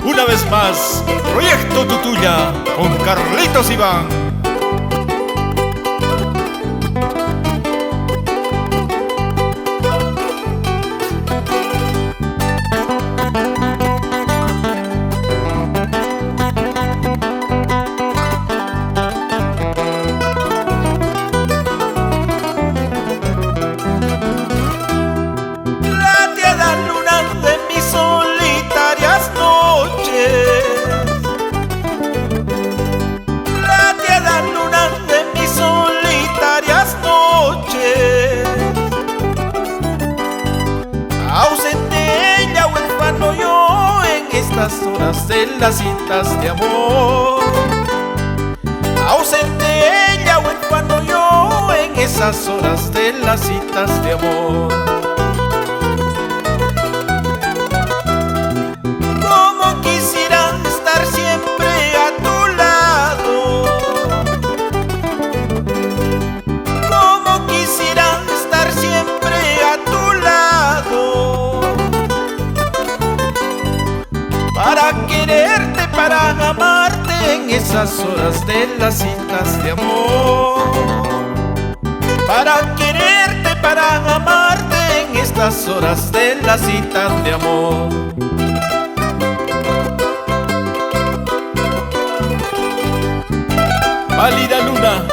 Una vez más, Proyecto Tutuya con Carlitos Iván. Ausente ella, huérfano yo, en estas horas de las citas de amor. Ausente ella, huérfano yo, en esas horas de las citas de amor. Como quisiera estar siempre a tu lado, como quisiera estar siempre a tu lado, para quererte, para amarte en esas horas de las citas de amor. Para quererte, para amarte en estas horas de las citas de amor. Pálida luna,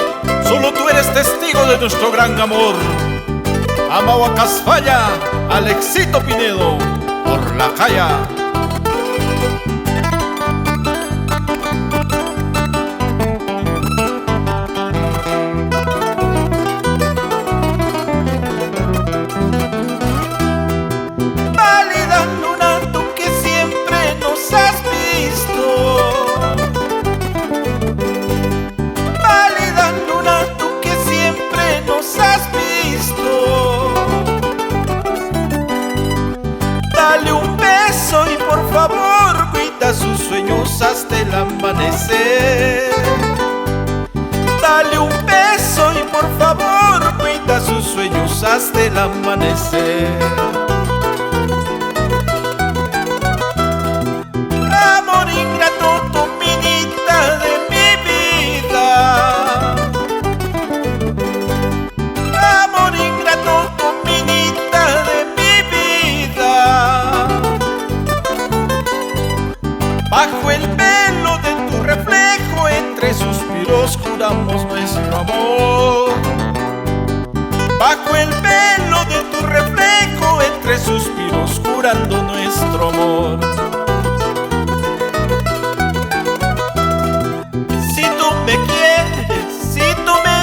solo tú eres testigo de nuestro gran amor. Amao a Casfalla, Alexito Pinedo, por la calle. Dale un beso y por favor cuida sus sueños hasta el amanecer. Dale un beso y por favor cuida sus sueños hasta el amanecer. Amor ingrato, tu minita de mi vida. Amor ingrato, tu minita de mi vida. Bajo el velo de tu reflejo, entre suspiros juramos nuestro amor. Bajo el velo de tu reflejo, entre suspiros jurando nuestro amor. Si tú me quieres, si tú me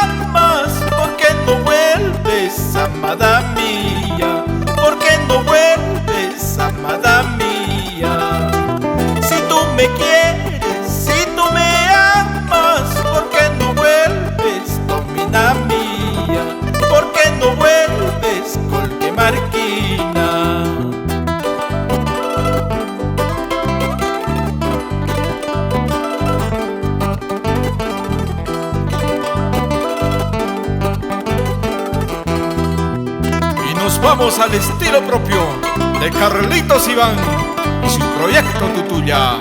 amas, ¿por qué no vuelves, amada mía? ¿Por qué no vuelves, amada mía? Si tú me quieres, si tú me amas, ¿por qué no vuelves, domina mía? ¿Por qué no vuelves, Colque Marquina? Y nos vamos al estilo propio de Carlitos Iván y su Proyecto Tutuya.